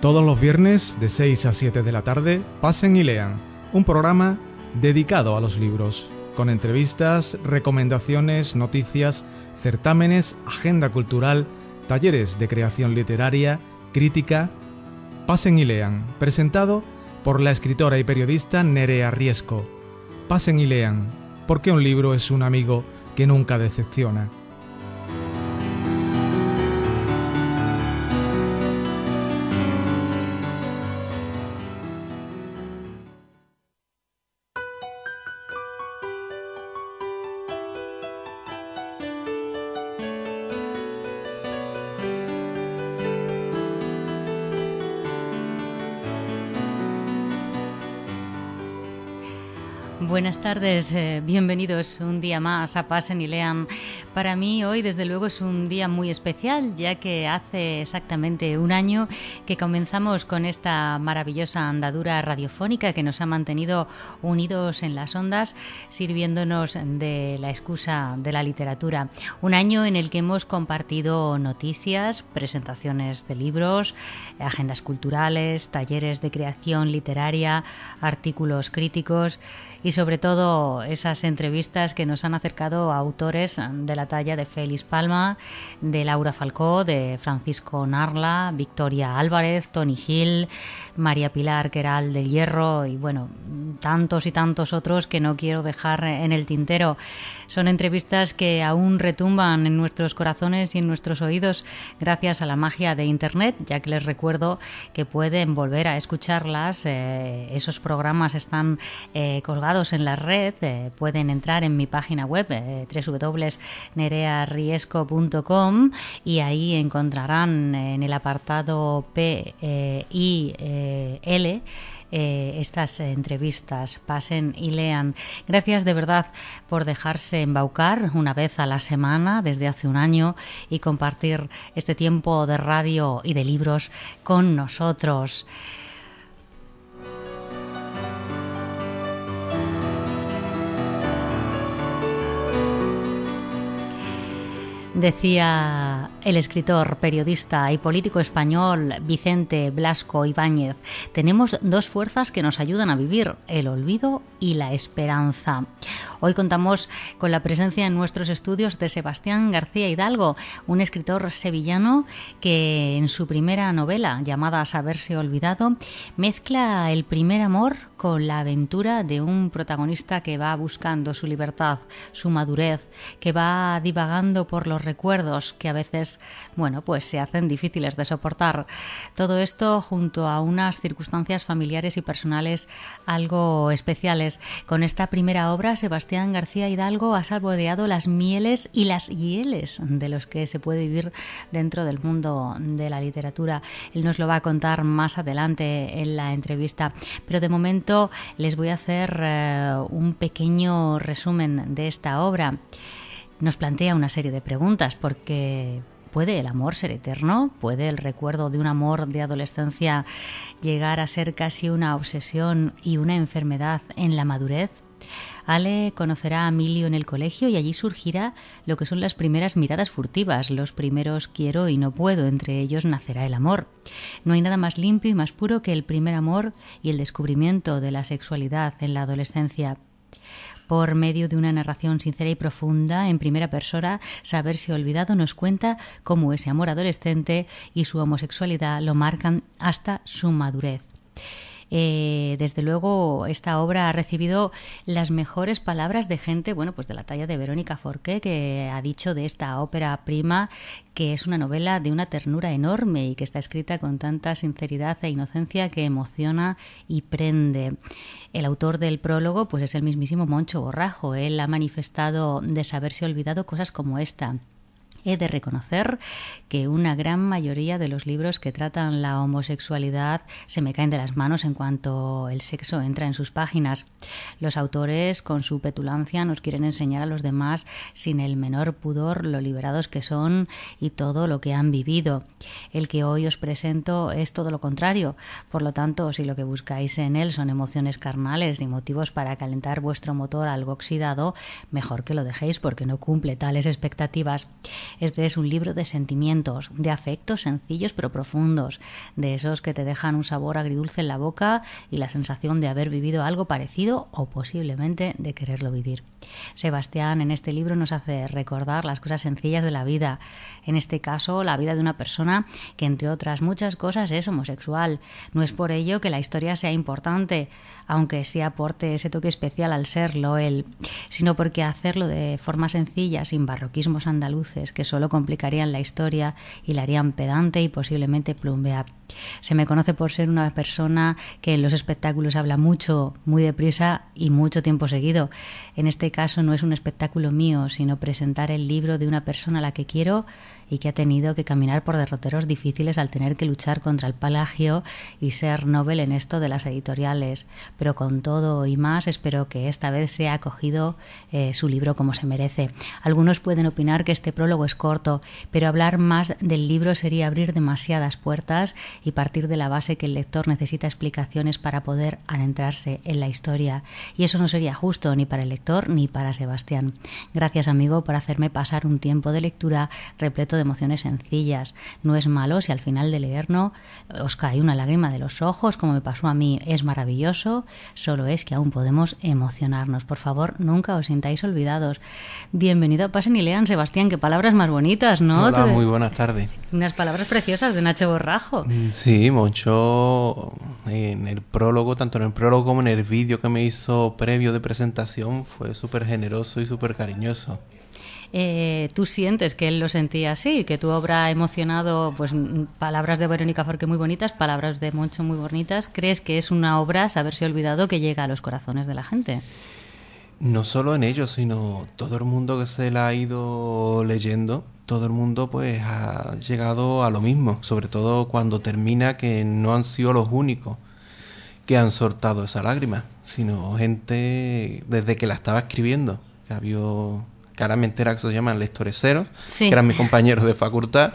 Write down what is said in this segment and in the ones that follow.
Todos los viernes de 6 a 7 de la tarde, Pasen y Lean, un programa dedicado a los libros, con entrevistas, recomendaciones, noticias, certámenes, agenda cultural, talleres de creación literaria, crítica. Pasen y Lean, presentado por la escritora y periodista Nerea Riesco. Pasen y lean, porque un libro es un amigo que nunca decepciona. Buenas tardes, bienvenidos un día más a Pasen y Lean. Para mí hoy desde luego es un día muy especial, ya que hace exactamente un año que comenzamos con esta maravillosa andadura radiofónica que nos ha mantenido unidos en las ondas, sirviéndonos de la excusa de la literatura. Un año en el que hemos compartido noticias, presentaciones de libros, agendas culturales, talleres de creación literaria, artículos críticos y sobre todo esas entrevistas que nos han acercado a autores de la talla de Félix Palma, de Laura Falcó, de Francisco Narla, Victoria Álvarez, Tony Gil, María Pilar Queral del Hierro y bueno, tantos y tantos otros que no quiero dejar en el tintero. Son entrevistas que aún retumban en nuestros corazones y en nuestros oídos gracias a la magia de Internet, ya que les recuerdo que pueden volver a escucharlas. Esos programas están colgados en la red, pueden entrar en mi página web www.nereariesco.com y ahí encontrarán en el apartado PIL estas entrevistas. Pasen y lean. Gracias de verdad por dejarse embaucar una vez a la semana desde hace un año y compartir este tiempo de radio y de libros con nosotros. Decía el escritor, periodista y político español Vicente Blasco Ibáñez: tenemos dos fuerzas que nos ayudan a vivir, el olvido y la esperanza. Hoy contamos con la presencia en nuestros estudios de Sebastián García Hidalgo, un escritor sevillano que en su primera novela, llamada Saberse olvidado, mezcla el primer amor con la aventura de un protagonista que va buscando su libertad, su madurez, que va divagando por los recuerdos que a veces, pues se hacen difíciles de soportar. Todo esto junto a unas circunstancias familiares y personales algo especiales. Con esta primera obra, Sebastián García Hidalgo ha saboreado las mieles y las hieles de los que se puede vivir dentro del mundo de la literatura. Él nos lo va a contar más adelante en la entrevista, pero de momento les voy a hacer un pequeño resumen de esta obra. Nos plantea una serie de preguntas porque ¿puede el amor ser eterno? ¿Puede el recuerdo de un amor de adolescencia llegar a ser casi una obsesión y una enfermedad en la madurez? Ale conocerá a Emilio en el colegio y allí surgirá lo que son las primeras miradas furtivas, los primeros quiero y no puedo, entre ellos nacerá el amor. No hay nada más limpio y más puro que el primer amor y el descubrimiento de la sexualidad en la adolescencia. Por medio de una narración sincera y profunda, en primera persona, Saberse olvidado nos cuenta cómo ese amor adolescente y su homosexualidad lo marcan hasta su madurez. Desde luego esta obra ha recibido las mejores palabras de gente, pues de la talla de Verónica Forqué, que ha dicho de esta ópera prima que es una novela de una ternura enorme y que está escrita con tanta sinceridad e inocencia que emociona y prende. El autor del prólogo es el mismísimo Moncho Borrajo. Él ha manifestado de Saberse olvidado cosas como esta: he de reconocer que una gran mayoría de los libros que tratan la homosexualidad se me caen de las manos en cuanto el sexo entra en sus páginas. Los autores, con su petulancia, nos quieren enseñar a los demás sin el menor pudor lo liberados que son y todo lo que han vivido. El que hoy os presento es todo lo contrario. Por lo tanto, si lo que buscáis en él son emociones carnales y motivos para calentar vuestro motor algo oxidado, mejor que lo dejéis porque no cumple tales expectativas. Este es un libro de sentimientos, de afectos sencillos pero profundos, de esos que te dejan un sabor agridulce en la boca y la sensación de haber vivido algo parecido o posiblemente de quererlo vivir. Sebastián en este libro nos hace recordar las cosas sencillas de la vida, en este caso la vida de una persona que entre otras muchas cosas es homosexual. No es por ello que la historia sea importante, aunque sí aporte ese toque especial al serlo él, sino porque hacerlo de forma sencilla, sin barroquismos andaluces que solo complicarían la historia y la harían pedante y posiblemente plumbear. Se me conoce por ser una persona que en los espectáculos habla mucho, muy deprisa y mucho tiempo seguido. En este caso no es un espectáculo mío, sino presentar el libro de una persona a la que quiero y que ha tenido que caminar por derroteros difíciles al tener que luchar contra el plagio y ser Nobel en esto de las editoriales. Pero con todo y más espero que esta vez sea acogido su libro como se merece. Algunos pueden opinar que este prólogo es corto, pero hablar más del libro sería abrir demasiadas puertas y partir de la base que el lector necesita explicaciones para poder adentrarse en la historia. Y eso no sería justo ni para el lector ni para Sebastián. Gracias, amigo, por hacerme pasar un tiempo de lectura repleto de emociones sencillas. No es malo si al final de leerlo os cae una lágrima de los ojos, como me pasó a mí. Es maravilloso, solo es que aún podemos emocionarnos. Por favor, nunca os sintáis olvidados. Bienvenido a Pasen y Lean, Sebastián. Qué palabras más bonitas, ¿no? Hola, muy buenas tardes. Unas palabras preciosas de Nacho Borrajo. Sí, mucho en el prólogo, tanto en el prólogo como en el vídeo que me hizo previo de presentación, fue súper generoso y súper cariñoso. ¿Tú sientes que él lo sentía así? ¿Que tu obra ha emocionado? Pues palabras de Verónica Forqué muy bonitas, palabras de Moncho muy bonitas. ¿Crees que es una obra, saberse olvidado, que llega a los corazones de la gente? No solo en ellos, sino todo el mundo que se la ha ido leyendo, todo el mundo pues ha llegado a lo mismo, sobre todo cuando termina, que no han sido los únicos que han soltado esa lágrima, sino gente desde que la estaba escribiendo, que había, que ahora me entera que se llaman lectoreceros, sí, que eran mis compañeros de facultad.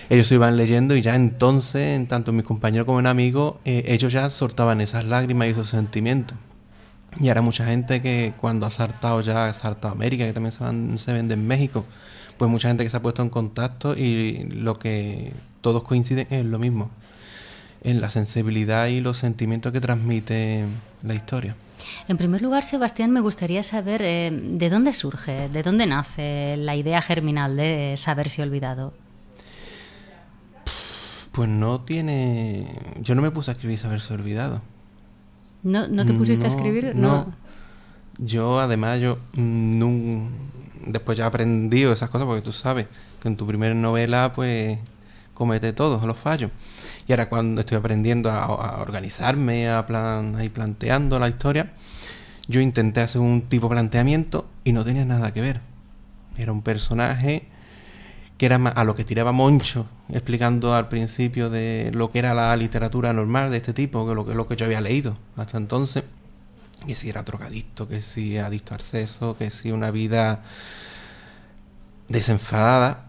Ellos se iban leyendo y ya entonces, en tanto mis compañeros como en amigos, ellos ya soltaban esas lágrimas y esos sentimientos. Y ahora mucha gente que cuando ha saltado a América, que también se vende en México, pues mucha gente que se ha puesto en contacto y lo que todos coinciden es lo mismo, en la sensibilidad y los sentimientos que transmite la historia. En primer lugar, Sebastián, me gustaría saber de dónde surge, de dónde nace la idea germinal de Saberse olvidado. Pues no tiene... Yo no me puse a escribir Saberse olvidado. ¿No te pusiste a escribir? No. Yo, además, después ya he aprendido esas cosas, porque tú sabes que en tu primera novela, pues, comete todos los fallos. Y ahora cuando estoy aprendiendo a organizarme, a ir planteando la historia, yo intenté hacer un tipo de planteamiento y no tenía nada que ver. Era un personaje que era a lo que tiraba Moncho, explicando al principio de lo que era la literatura normal de este tipo, que lo que yo había leído hasta entonces, que si era drogadicto, que si adicto al sexo, que si una vida desenfadada.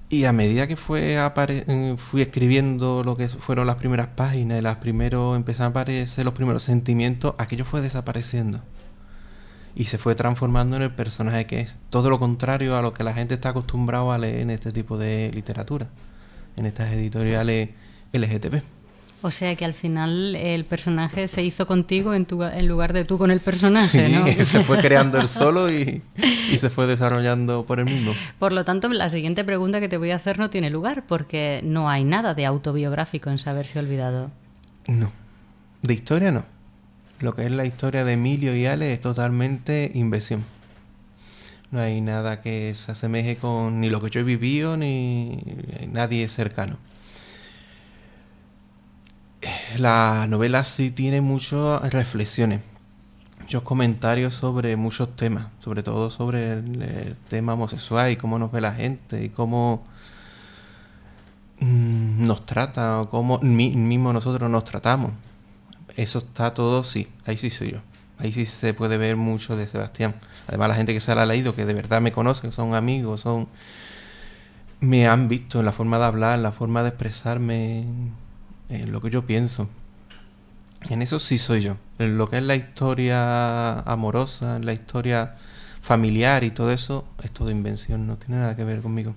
Y a medida que fui escribiendo lo que fueron las primeras páginas y empezaron a aparecer los primeros sentimientos, aquello fue desapareciendo y se fue transformando en el personaje que es. Todo lo contrario a lo que la gente está acostumbrado a leer en este tipo de literatura, en estas editoriales LGTB. O sea que al final el personaje se hizo contigo en lugar de tú con el personaje, sí, ¿no? Se fue creando él solo y se fue desarrollando por él mismo. Por lo tanto, la siguiente pregunta que te voy a hacer no tiene lugar, porque no hay nada de autobiográfico en Saberse olvidado. No, de historia no. Lo que es la historia de Emilio y Ale es totalmente invención. No hay nada que se asemeje con ni lo que yo he vivido ni nadie cercano. La novela sí tiene muchas reflexiones, muchos comentarios sobre muchos temas, sobre todo sobre el tema homosexual y cómo nos ve la gente y cómo nos trata o cómo mismo nosotros nos tratamos. Eso está todo, sí, ahí sí soy yo. Ahí sí se puede ver mucho de Sebastián. Además, la gente que se la ha leído, que de verdad me conoce, que son amigos, me han visto en la forma de hablar, en la forma de expresarme, en lo que yo pienso. En eso sí soy yo. En lo que es la historia amorosa, en la historia familiar y todo eso es todo invención, no tiene nada que ver conmigo.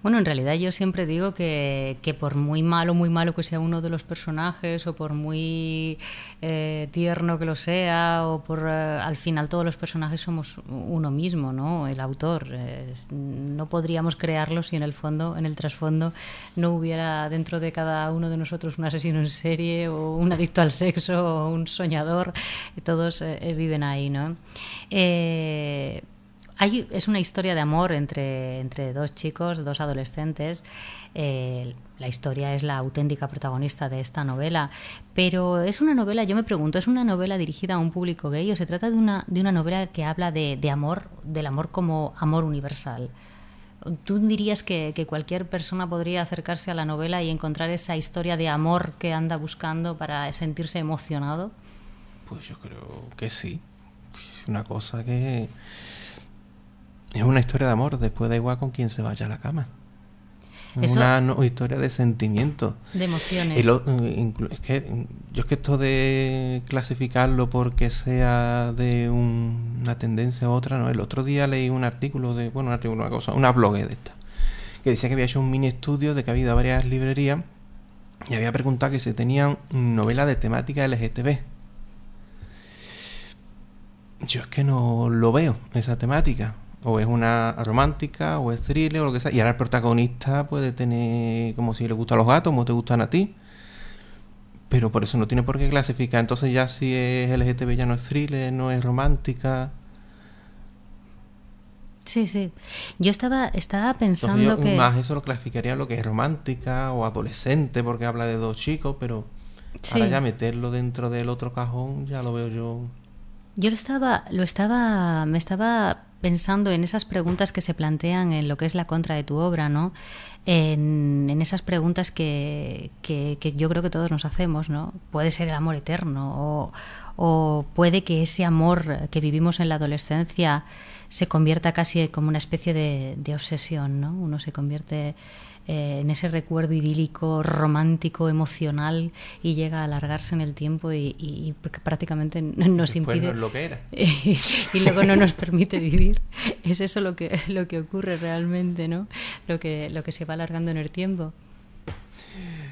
Bueno, en realidad yo siempre digo que por muy malo que sea uno de los personajes, o por muy tierno que lo sea, o por al final todos los personajes somos uno mismo, ¿no? El autor. No podríamos crearlo si en el fondo, en el trasfondo, no hubiera dentro de cada uno de nosotros un asesino en serie, o un adicto al sexo, o un soñador. Todos viven ahí, ¿no? Es una historia de amor entre dos chicos, dos adolescentes. La historia es la auténtica protagonista de esta novela, pero es una novela, yo me pregunto, ¿es una novela dirigida a un público gay o se trata de una novela que habla de amor, del amor como amor universal? ¿Tú dirías que cualquier persona podría acercarse a la novela y encontrar esa historia de amor que anda buscando para sentirse emocionado? Pues yo creo que sí. Es una cosa que... Es una historia de amor, después da igual con quién se vaya a la cama. Es una historia de sentimientos. De emociones. Es que esto de clasificarlo porque sea de una tendencia u otra, no. El otro día leí un artículo una blog de esta, que decía que había hecho un mini estudio de que había ido a varias librerías y había preguntado que si tenían novela de temática LGTB. Yo es que no lo veo, esa temática. O es una romántica, o es thriller, o lo que sea. Y ahora el protagonista puede tener, como si le gustan los gatos, como te gustan a ti. Pero por eso no tiene por qué clasificar. Entonces ya si es LGTB ya no es thriller, no es romántica. Sí, sí. Yo estaba pensando que... Más eso lo clasificaría lo que es romántica o adolescente, porque habla de dos chicos, pero sí. Ahora ya meterlo dentro del otro cajón ya lo veo yo... Yo me estaba pensando en esas preguntas que se plantean en lo que es la contra de tu obra, ¿no? En esas preguntas que yo creo que todos nos hacemos, ¿no? Puede ser el amor eterno, o puede que ese amor que vivimos en la adolescencia se convierta casi como una especie de obsesión, ¿no? Uno se convierte en ese recuerdo idílico, romántico, emocional, y llega a alargarse en el tiempo y prácticamente nos impide... No es lo que era. Y luego no nos permite vivir. Es eso lo que ocurre realmente, ¿no? Lo que se va alargando en el tiempo.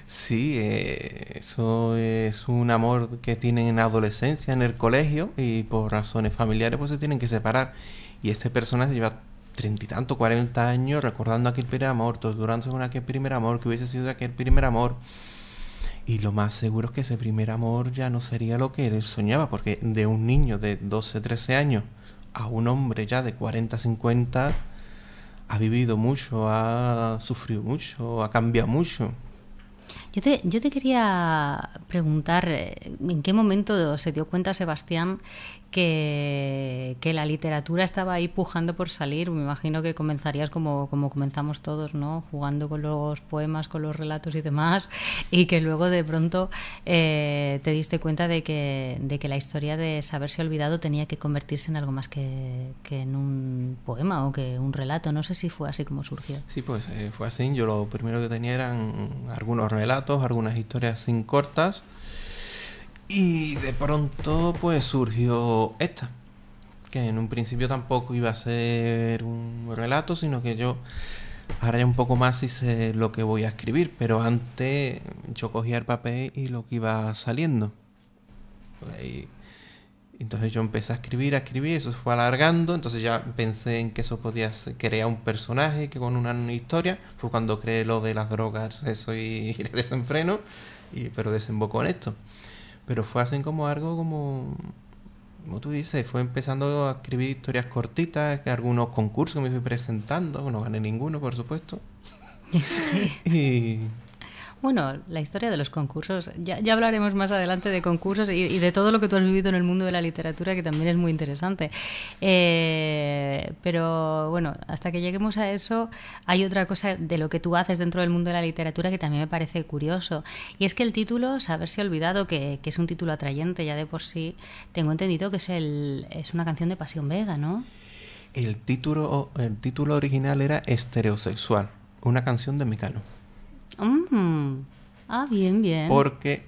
Sí, eso es un amor que tienen en la adolescencia, en el colegio, y por razones familiares pues se tienen que separar. Y este personaje lleva 30 y tanto, 40 años recordando aquel primer amor, torturándose con aquel primer amor, que hubiese sido aquel primer amor. Y lo más seguro es que ese primer amor ya no sería lo que él soñaba, porque de un niño de 12, 13 años a un hombre ya de 40, 50, ha vivido mucho, ha sufrido mucho, ha cambiado mucho. Yo te quería preguntar, ¿en qué momento se dio cuenta Sebastián que la literatura estaba ahí pujando por salir? Me imagino que comenzarías como comenzamos todos, ¿no? Jugando con los poemas, con los relatos y demás, y que luego de pronto te diste cuenta de que la historia de Saberse Olvidado tenía que convertirse en algo más que en un poema o que un relato. No sé si fue así como surgió. Sí, pues fue así. Yo lo primero que tenía eran algunos relatos, algunas historias sin cortas. Y de pronto pues surgió esta, que en un principio tampoco iba a ser un relato, sino que yo ahora ya un poco más hice lo que voy a escribir, pero antes yo cogía el papel y lo que iba saliendo. Y entonces yo empecé a escribir, eso se fue alargando, entonces ya pensé en que eso podía crear un personaje que con una historia. Fue cuando creé lo de las drogas, eso y el desenfreno, pero desembocó en esto. Pero fue así como algo como tú dices, fue empezando a escribir historias cortitas, algunos concursos me fui presentando, no gané ninguno, por supuesto. Sí. Bueno, la historia de los concursos, ya hablaremos más adelante de concursos y de todo lo que tú has vivido en el mundo de la literatura, que también es muy interesante. Pero bueno, hasta que lleguemos a eso, hay otra cosa de lo que tú haces dentro del mundo de la literatura que también me parece curioso. Y es que el título, Saberse Olvidado, que es un título atrayente ya de por sí, tengo entendido que es una canción de Pasión Vega, ¿no? El título original era Estereosexual, una canción de Mecano. Ah, bien, bien. Porque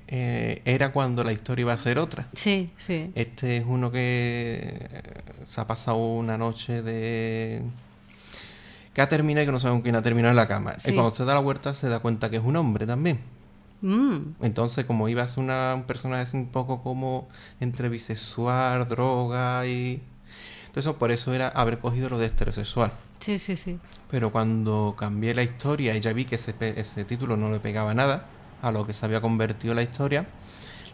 era cuando la historia iba a ser otra. Sí, sí. Este es uno que se ha pasado una noche que ha terminado y que no sabe con quién ha terminado en la cama. Sí. Y cuando se da la vuelta se da cuenta que es un hombre también. Entonces, como iba a ser un personaje así un poco como entre bisexual, droga y... Entonces, por eso era haber cogido lo de heterosexual. Sí, sí, sí. Pero cuando cambié la historia y ya vi que ese título no le pegaba nada a lo que se había convertido la historia,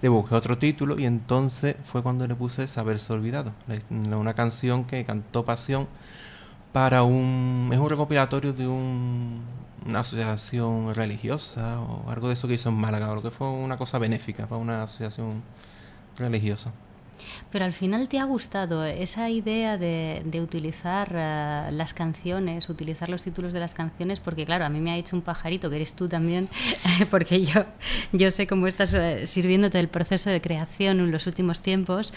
le busqué otro título y entonces fue cuando le puse Saberse Olvidado, una canción que cantó Pasión para es un recopilatorio de una asociación religiosa o algo de eso que hizo en Málaga, o lo que fue una cosa benéfica para una asociación religiosa. Pero al final te ha gustado esa idea de utilizar las canciones, utilizar los títulos de las canciones, porque claro, a mí me ha dicho un pajarito, que eres tú también, porque yo sé cómo estás sirviéndote del proceso de creación en los últimos tiempos.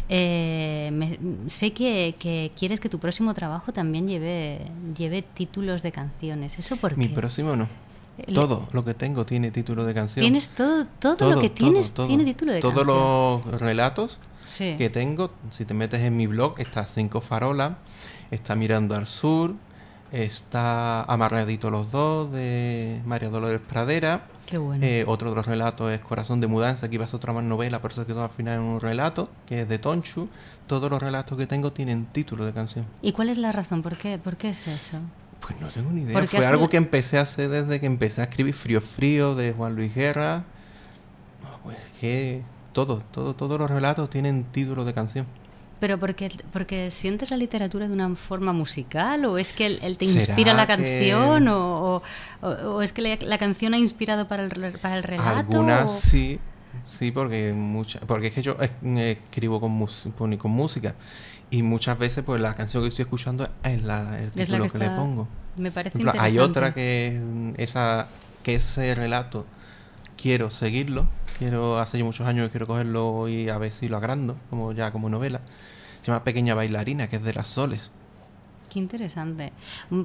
Sé que quieres que tu próximo trabajo también lleve títulos de canciones. ¿Eso por qué? Mi próximo no. Todo lo que tengo tiene título de canción. Tienes todo lo que tienes todo. Tiene título de todos canción. Todos los relatos sí. que tengo, si te metes en mi blog, está 5 farolas, está Mirando al Sur, está Amarraditos los dos, de María Dolores Pradera. Qué bueno. Otro de los relatos es Corazón de Mudanza, que iba a ser otra más novela, pero se quedó al final en un relato, que es de Tonchu. Todos los relatos que tengo tienen título de canción. ¿Y cuál es la razón? ¿Por qué es eso? Pues no tengo ni idea. Porque fue algo que empecé a hacer desde que empecé a escribir Frío Frío de Juan Luis Guerra. No, pues que todos los relatos tienen título de canción. ¿Pero porque sientes la literatura de una forma musical? ¿O es que él te inspira la canción? ¿O es que la canción ha inspirado para el relato? Algunas sí, porque es que yo escribo con música. Y muchas veces pues la canción que estoy escuchando es el título que le pongo. Me parece Por ejemplo, interesante. hay otra que ese relato quiero seguirlo. Hace muchos años que quiero cogerlo y a ver si lo agrando como novela. Se llama Pequeña Bailarina, que es de Las Soles. Qué interesante.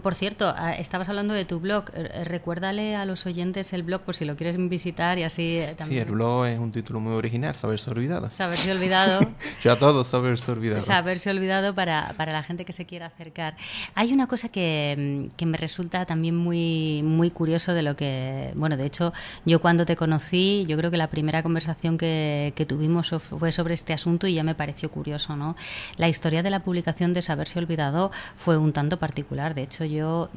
Por cierto, estabas hablando de tu blog. Recuérdale a los oyentes el blog por si lo quieres visitar y así también. Sí, el blog es un título muy original, Saberse Olvidado. Saberse Olvidado. Ya todo, Saberse Olvidado. Saberse Olvidado para la gente que se quiera acercar. Hay una cosa que me resulta también muy, muy curioso de lo que... Bueno, de hecho, yo cuando te conocí, yo creo que la primera conversación que tuvimos fue sobre este asunto y ya me pareció curioso, ¿no? La historia de la publicación de Saberse Olvidado fue un tanto particular. De hecho, yo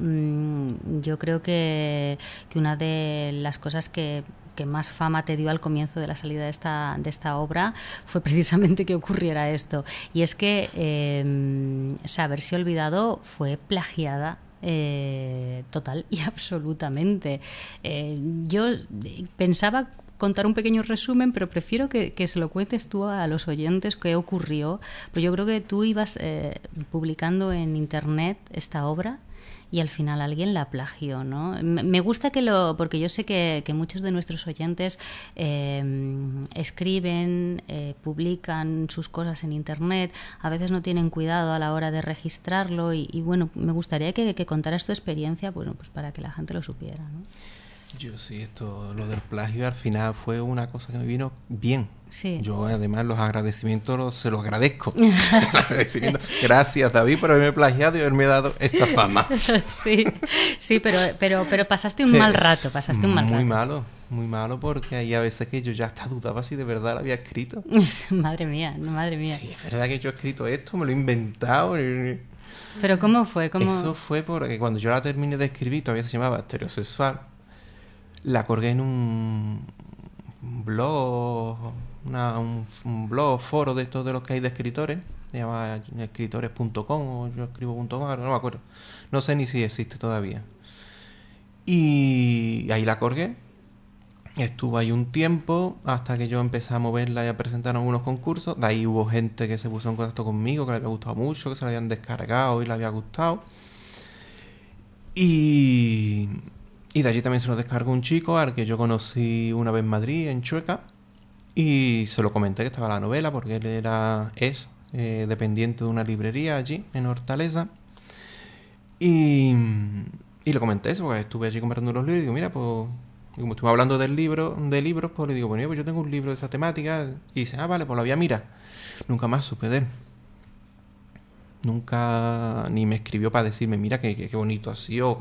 creo que una de las cosas que más fama te dio al comienzo de la salida de esta obra fue precisamente que ocurriera esto. Y es que Saberse Olvidado fue plagiada total y absolutamente. Yo pensaba contar un pequeño resumen, pero prefiero que se lo cuentes tú a los oyentes qué ocurrió. Pues yo creo que tú ibas publicando en internet esta obra y al final alguien la plagió, ¿no? Me gusta porque yo sé que muchos de nuestros oyentes escriben, publican sus cosas en internet, a veces no tienen cuidado a la hora de registrarlo y bueno, me gustaría que contaras tu experiencia, pues para que la gente lo supiera, ¿no? Yo sí, lo del plagio al final fue una cosa que me vino bien. Sí. Yo además los agradecimientos se los agradezco. Gracias, David, por haberme plagiado y haberme dado esta fama. Sí, pero pasaste un mal rato, Muy malo, porque hay a veces que yo ya hasta dudaba si de verdad lo había escrito. Madre mía. Sí, es verdad que yo he escrito esto, me lo he inventado. ¿Pero cómo fue? Eso fue porque cuando yo la terminé de escribir, todavía se llamaba Heterosexual. La colgué en un blog, un blog, foro de estos de los que hay de escritores, se llama escritores.com o yo escribo.com, no me acuerdo, no sé ni si existe todavía. Y ahí la colgué, estuve ahí un tiempo hasta que yo empecé a moverla y a presentar algunos concursos. De ahí hubo gente que se puso en contacto conmigo, que le había gustado mucho, que se la habían descargado y le había gustado. Y de allí también se lo descargó un chico al que yo conocí una vez en Madrid, en Chueca, y se lo comenté que estaba la novela porque él es dependiente de una librería allí, en Hortaleza. Y le comenté eso, porque estuve allí comprando los libros y digo, mira, pues Y como estuvimos hablando de libros, pues le digo, bueno, pues yo tengo un libro de esa temática. Y dice, vale, pues lo voy a mirar. Nunca más supe de él. Nunca ni me escribió para decirme, mira qué bonito ha sido,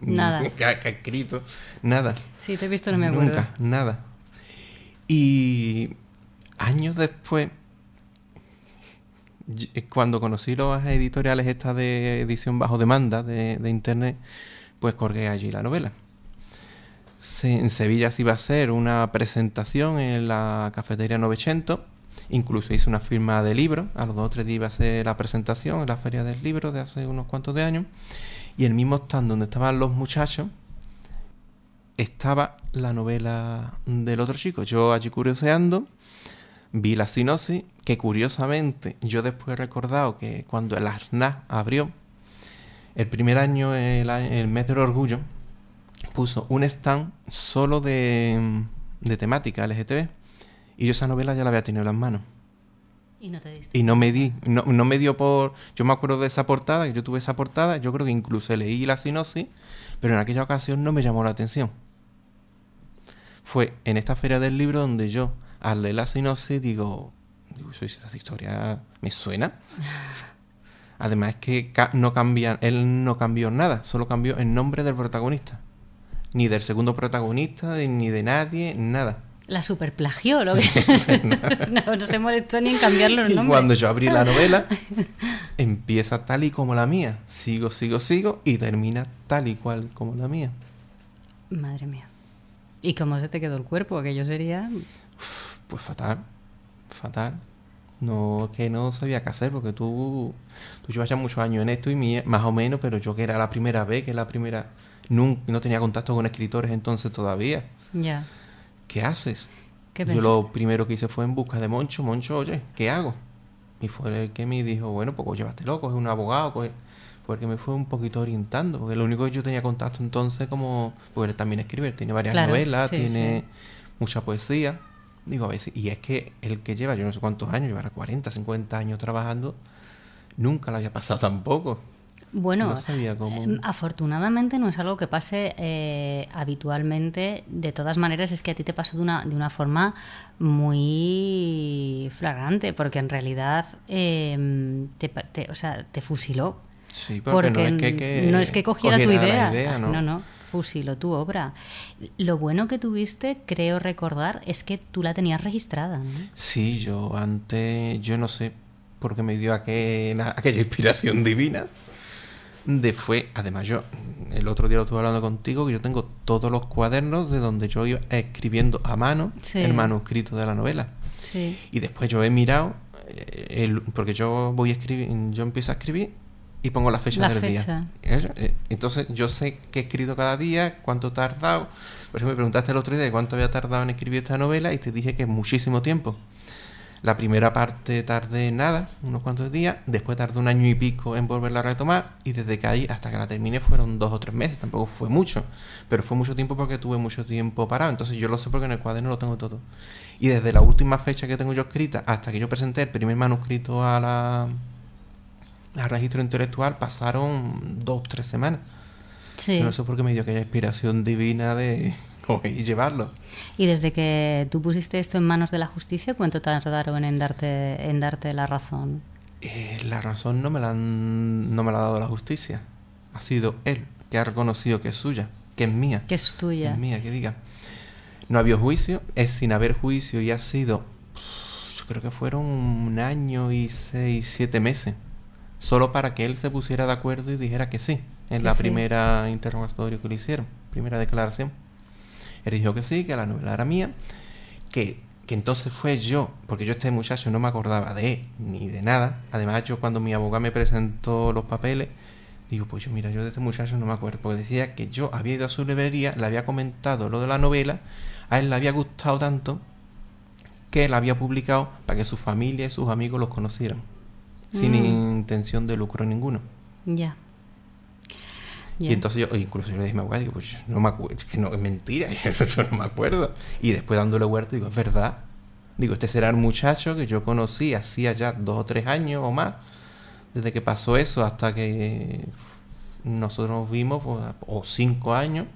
nada. Que ha escrito. Nada. Sí, te he visto, no me acuerdo. Nunca, nada. Y años después, cuando conocí las editoriales estas de edición bajo demanda de internet, pues colgué allí la novela. En Sevilla se iba a hacer una presentación en la cafetería Novecento. Incluso hice una firma de libros. A los 2 o 3 días iba a ser la presentación en la Feria del Libro de hace unos cuantos de años. Y el mismo stand donde estaban los muchachos estaba la novela del otro chico. Yo allí curioseando vi la sinopsis, que curiosamente yo después he recordado que cuando el ARNAS abrió, el primer año, el mes del orgullo, puso un stand solo de temática LGTB. Y yo esa novela ya la había tenido en las manos. Y no te diste. Y no me dio por... Yo me acuerdo de esa portada, que yo tuve esa portada, yo creo que incluso leí la sinopsis, pero en aquella ocasión no me llamó la atención. Fue en esta feria del libro donde yo, al leer la sinopsis, digo, esa historia me suena. Además es que él no cambió nada, solo cambió el nombre del protagonista. Ni del segundo protagonista, ni de nadie, nada. La superplagió, lo que... no se molestó ni en cambiar los nombres. Y cuando yo abrí la novela, empieza tal y como la mía. Sigo, y termina tal y cual como la mía. Madre mía. ¿Y cómo se te quedó el cuerpo? Aquello sería... Pues fatal. No, que no sabía qué hacer, porque tú llevas ya muchos años en esto y más o menos, pero yo que era la primera vez, no tenía contacto con escritores entonces todavía. Ya. ¿Qué haces? ¿Qué yo lo primero que hice fue en busca de Moncho, oye, ¿qué hago? Y fue el que me dijo, bueno, pues llévatelo, coge un abogado, fue el que me fue un poquito orientando, porque lo único que yo tenía contacto entonces porque él también escribe, él tiene varias novelas, tiene mucha poesía. Digo, a ver si... Y es que el que lleva, yo no sé cuántos años, llevará 40, 50 años trabajando, nunca lo había pasado tampoco. Bueno, no sabía cómo... afortunadamente no es algo que pase habitualmente. De todas maneras, es que a ti te pasó de una forma muy flagrante, porque en realidad te fusiló. Sí, porque no es que cogiera tu idea. ¿no? No, fusiló tu obra. Lo bueno que tuviste, creo recordar, es que tú la tenías registrada, ¿no? Sí, yo no sé por qué me dio aquella inspiración divina. Además yo el otro día lo estuve hablando contigo, que yo tengo todos los cuadernos de donde yo iba escribiendo a mano el manuscrito de la novela. Sí. Y después yo he mirado porque yo empiezo a escribir y pongo la fecha del día. Entonces yo sé qué he escrito cada día, cuánto he tardado. Por ejemplo, me preguntaste el otro día de cuánto había tardado en escribir esta novela y te dije que muchísimo tiempo. La primera parte tardé nada, unos cuantos días, después tardé 1 año y pico en volverla a retomar, y desde que ahí hasta que la terminé fueron 2 o 3 meses, tampoco fue mucho, pero fue mucho tiempo porque tuve mucho tiempo parado, entonces yo lo sé porque en el cuaderno lo tengo todo. Y desde la última fecha que tengo yo escrita hasta que yo presenté el primer manuscrito al registro intelectual pasaron 2 o 3 semanas. Sí. Yo no sé por qué me dio aquella inspiración divina de... y llevarlo. Y desde que tú pusiste esto en manos de la justicia, ¿cuánto tardaron en darte la razón? La razón no me la ha dado la justicia. Ha sido él que ha reconocido que es suya, que es mía. Que es tuya. Que es mía, que diga. No ha habido juicio, es sin haber juicio y ha sido, yo creo que fueron 1 año y 6, 7 meses. Solo para que él se pusiera de acuerdo y dijera que sí. En la primera interrogatorio que le hicieron, primera declaración. Él dijo que sí, que la novela era mía, que entonces fue yo, porque yo este muchacho no me acordaba de él, ni de nada. Además, yo cuando mi abogado me presentó los papeles, digo, pues yo de este muchacho no me acuerdo, porque decía que yo había ido a su librería, le había comentado lo de la novela, a él le había gustado tanto, que él había publicado para que su familia y sus amigos los conocieran, sin intención de lucro ninguno. Ya. Y entonces incluso yo le dije a mi abogado, digo, pues no me acuerdo, es que no, es mentira, yo no me acuerdo. Y después dándole vuelta, digo, es verdad. Digo, este será el muchacho que yo conocí hacía ya 2 o 3 años o más, desde que pasó eso hasta que nosotros nos vimos, pues, o 5 años.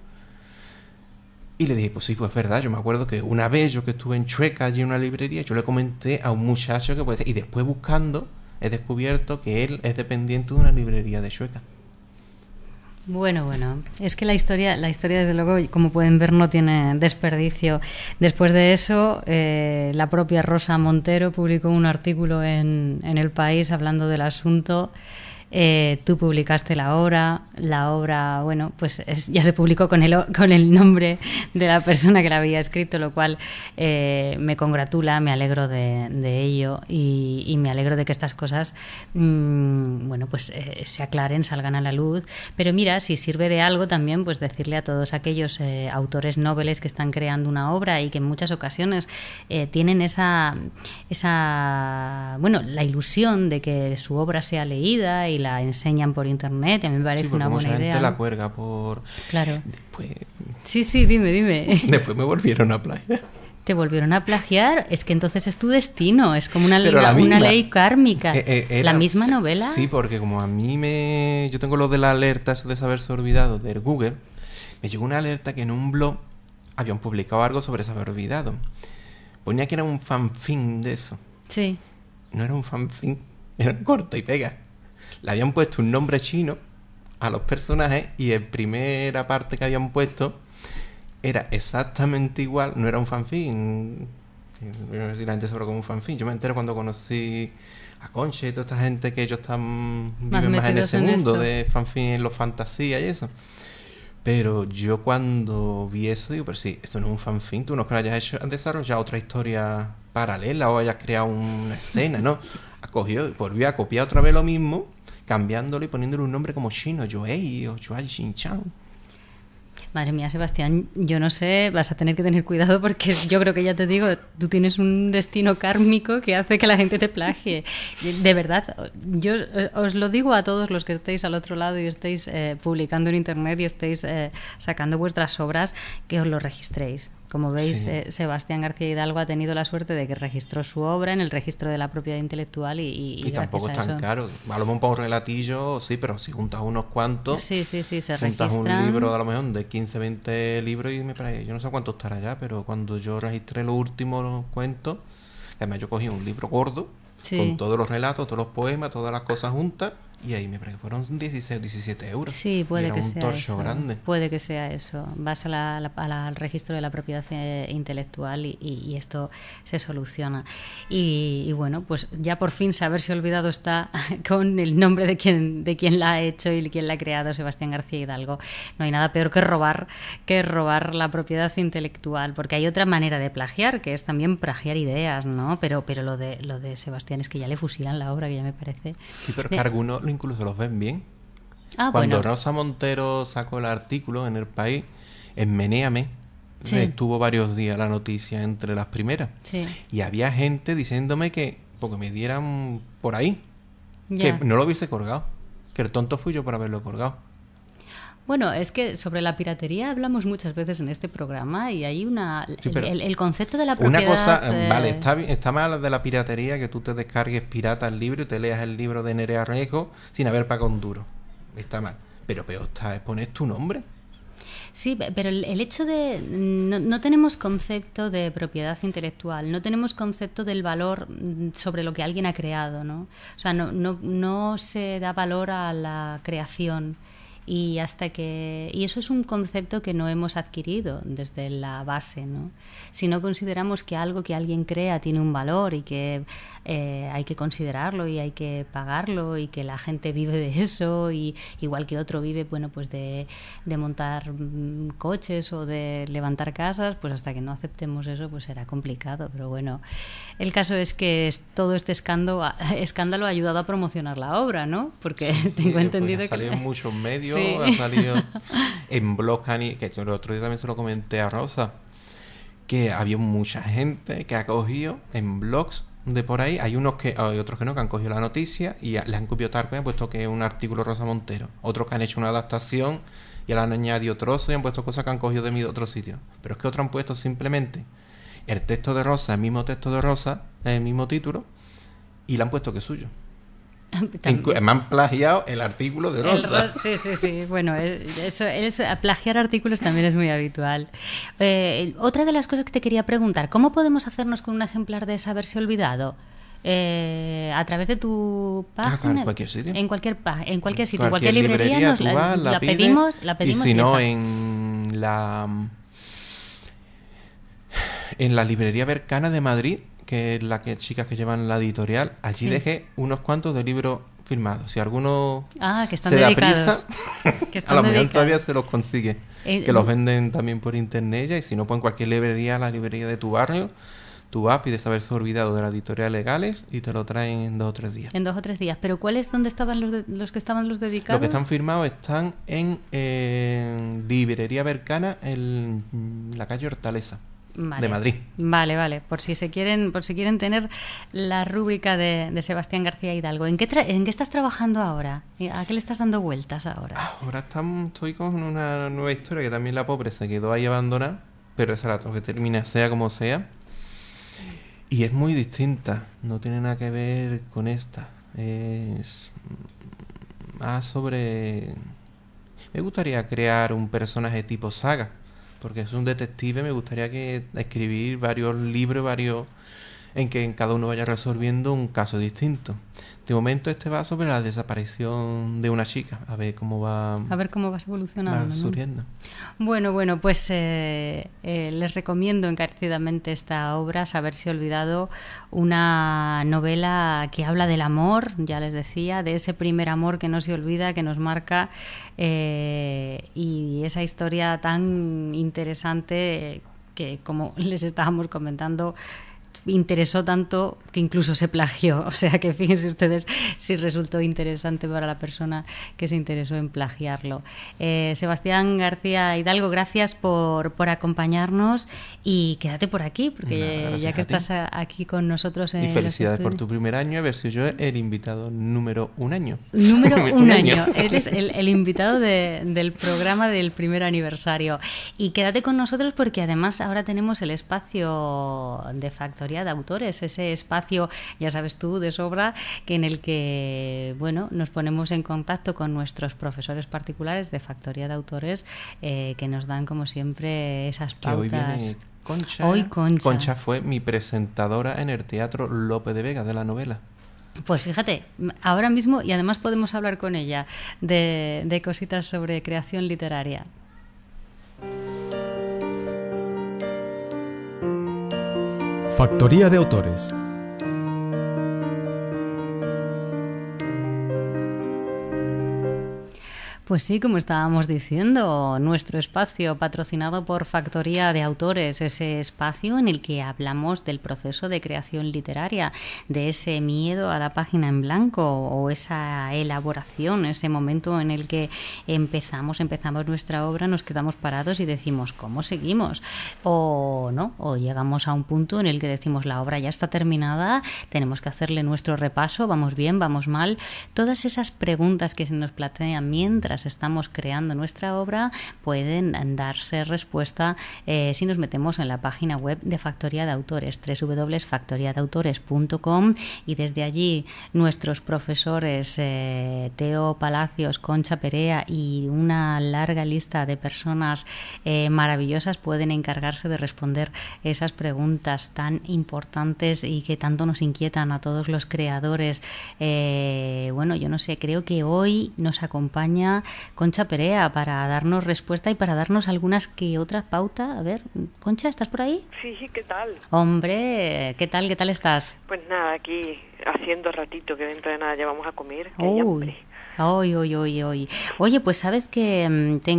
Y le dije, pues sí, pues es verdad. Yo me acuerdo que una vez yo que estuve en Chueca, allí en una librería, yo le comenté a un muchacho que puede ser. Y después buscando, he descubierto que él es dependiente de una librería de Chueca. Bueno, es que la historia desde luego, como pueden ver, no tiene desperdicio. Después de eso, la propia Rosa Montero publicó un artículo en El País hablando del asunto. Tú publicaste la obra, bueno, pues ya se publicó con el nombre de la persona que la había escrito, lo cual me congratula, me alegro de ello y me alegro de que estas cosas, bueno, pues se aclaren, salgan a la luz. Pero mira, si sirve de algo también, pues decirle a todos aquellos autores noveles que están creando una obra y que en muchas ocasiones tienen esa, bueno, la ilusión de que su obra sea leída y la enseñan por internet, y a mí me parece una buena idea. Mucha gente la cuelga por... Claro. Después... Sí, dime. Después me volvieron a plagiar. ¿Te volvieron a plagiar? Es que entonces es tu destino, es como una ley kármica. ¿La misma novela? Sí, porque como a mí yo tengo lo de la alerta, eso de saberse olvidado, del Google, me llegó una alerta que en un blog habían publicado algo sobre saber olvidado. Ponía que era un fanfic de eso. Sí. No era un fanfic, era un corta y pega. Le habían puesto un nombre chino a los personajes y en primera parte que habían puesto era exactamente igual, no era un fanfic. No sé si la gente sabrá como un fanfic. Yo me enteré cuando conocí a Concha y toda esta gente que ellos viven más en ese mundo de fanfic, en los fantasías y eso. Pero yo cuando vi eso digo, pero sí, esto no es un fanfic, tú no es que hayas desarrollado otra historia paralela o hayas creado una escena, ¿no? Volvió a copiar otra vez lo mismo, cambiándolo y poniéndole un nombre como chino, Joey o Chuai Xinchang. Madre mía, Sebastián, yo no sé, vas a tener que tener cuidado porque yo creo que ya te digo, tú tienes un destino kármico que hace que la gente te plagie. De verdad, yo os lo digo a todos los que estéis al otro lado y estéis publicando en internet y estéis sacando vuestras obras, que os lo registréis. Como veis, sí. Sebastián García Hidalgo ha tenido la suerte de que registró su obra en el registro de la propiedad intelectual y tampoco es tan caro. A lo mejor para un relatillo, sí, pero si juntas unos cuantos... Sí, se juntas registran. Un libro a lo mejor de 15, 20 libros y yo no sé cuánto estará ya, pero cuando yo registré los últimos cuentos, además yo cogí un libro gordo, sí, con todos los relatos, todos los poemas, todas las cosas juntas, y ahí me parece que fueron 16 o 17 euros. Sí, puede que sea eso. Grande. Puede que sea eso. Vas al registro de la propiedad intelectual y esto se soluciona. Y bueno, pues ya por fin Saberse Olvidado está con el nombre de quien la ha hecho y quien la ha creado, Sebastián García Hidalgo. No hay nada peor que robar la propiedad intelectual, porque hay otra manera de plagiar, que es también plagiar ideas, ¿no? Pero lo de Sebastián es que ya le fusilan la obra, que ya me parece. Sí, pero que algunos incluso los ven bien. Cuando Rosa Montero sacó el artículo en El País, en Menéame, sí, estuvo varios días la noticia entre las primeras. Sí. Y había gente diciéndome que, porque me dieran por ahí, que no lo hubiese colgado. Que el tonto fui yo por haberlo colgado. Bueno, es que sobre la piratería hablamos muchas veces en este programa y hay el concepto de la propiedad... Una cosa, vale, está mal de la piratería que tú te descargues pirata el libro y te leas el libro de Nerea Riesgo sin haber pagado un duro. Está mal. Pero peor está es poner tu nombre. Sí, pero el hecho de... No tenemos concepto de propiedad intelectual, no tenemos concepto del valor sobre lo que alguien ha creado, ¿no? O sea, no se da valor a la creación. Y eso es un concepto que no hemos adquirido desde la base, ¿no? Si no consideramos que algo que alguien crea tiene un valor y que hay que considerarlo y hay que pagarlo y que la gente vive de eso y igual que otro vive, bueno, pues de montar coches o de levantar casas, pues hasta que no aceptemos eso pues será complicado. Pero bueno, el caso es que todo este escándalo ha ayudado a promocionar la obra, ¿no? Porque tengo entendido pues ha salido que... en muchos medios, sí, ha salido en blogs, que yo el otro día también se lo comenté a Rosa, que había mucha gente que ha cogido en blogs de por ahí, hay otros que no, que han cogido la noticia y les han copiado tal, han puesto que es un artículo de Rosa Montero, otros que han hecho una adaptación y le han añadido trozos y han puesto cosas que han cogido de otro sitio, pero es que otros han puesto simplemente el texto de Rosa, el mismo texto de Rosa, el mismo título, y le han puesto que es suyo. Me han plagiado el artículo de Rosa. Sí. Bueno, plagiar artículos también es muy habitual. Otra de las cosas que te quería preguntar, ¿cómo podemos hacernos con un ejemplar de Saberse Olvidado? A través de tu página. Claro, en cualquier sitio. En cualquier sitio, en cualquier librería nos la pedimos. Y si no, en la librería Bercana de Madrid, que es la chicas que llevan la editorial, allí dejé unos cuantos de libros firmados. Si alguno que están se da dedicados. prisa, a lo mejor todavía se los consigue. Que los venden también por internet ya, y si no, pues en cualquier librería, la librería de tu barrio, tú vas, pides Haberse Olvidado de la editorial Legales y te lo traen en 2 o 3 días. En 2 o 3 días. ¿Pero cuáles? ¿Dónde estaban los que estaban los dedicados? Los que están firmados están en librería Bercana, en la calle Hortaleza. De Madrid. Vale. Por si quieren tener la rúbrica de Sebastián García Hidalgo. ¿En qué estás trabajando ahora? ¿A qué le estás dando vueltas ahora? Ahora estoy con una nueva historia que también la pobre se quedó ahí abandonada, pero esa la tengo que terminar sea como sea. Y es muy distinta, no tiene nada que ver con esta. Es más sobre... Me gustaría crear un personaje tipo saga, porque es un detective. Me gustaría escribir varios libros, en que en cada uno vaya resolviendo un caso distinto. De momento va sobre la desaparición de una chica, a ver cómo va evolucionando, surgiendo. Bueno, pues les recomiendo encarecidamente esta obra, Saberse Olvidado, una novela que habla del amor, ya les decía, de ese primer amor que no se olvida, que nos marca, y esa historia tan interesante que, como les estábamos comentando, interesó tanto que incluso se plagió. O sea que fíjense ustedes si resultó interesante para la persona que se interesó en plagiarlo. Sebastián García Hidalgo, gracias por acompañarnos, y quédate por aquí, porque ya que estás aquí con nosotros en y felicidades por tu primer año, a ver si yo el invitado número un año. Un año. Eres el invitado del programa del primer aniversario. Y quédate con nosotros porque además ahora tenemos el espacio de Factoría de Autores, ese espacio, ya sabes tú, de sobra, que en el que, bueno, nos ponemos en contacto con nuestros profesores particulares de Factoría de Autores, que nos dan, como siempre, esas pautas. Hoy viene Concha. Hoy Concha. Concha fue mi presentadora en el Teatro Lope de Vega de la novela. Pues fíjate, ahora mismo, y además podemos hablar con ella de cositas sobre creación literaria. Factoría de Autores. Pues sí, como estábamos diciendo, nuestro espacio patrocinado por Factoría de Autores, ese espacio en el que hablamos del proceso de creación literaria, de ese miedo a la página en blanco o esa elaboración, ese momento en el que empezamos nuestra obra, nos quedamos parados y decimos, ¿cómo seguimos? O no, o llegamos a un punto en el que decimos, la obra ya está terminada, tenemos que hacerle nuestro repaso, vamos bien, vamos mal. Todas esas preguntas que se nos plantean mientras estamos creando nuestra obra pueden darse respuesta si nos metemos en la página web de Factoría de Autores, www.factoriadeautores.com, y desde allí nuestros profesores Teo Palacios, Concha Perea y una larga lista de personas maravillosas pueden encargarse de responder esas preguntas tan importantes y que tanto nos inquietan a todos los creadores. Bueno, yo no sé, creo que hoy nos acompaña Concha Perea para darnos respuesta y para darnos algunas que otras pautas. A ver, Concha, ¿estás por ahí? Sí, ¿qué tal? Hombre, ¿qué tal estás? Pues nada, aquí haciendo ratito, que dentro de nada ya vamos a comer. Uy. Oye, pues sabes que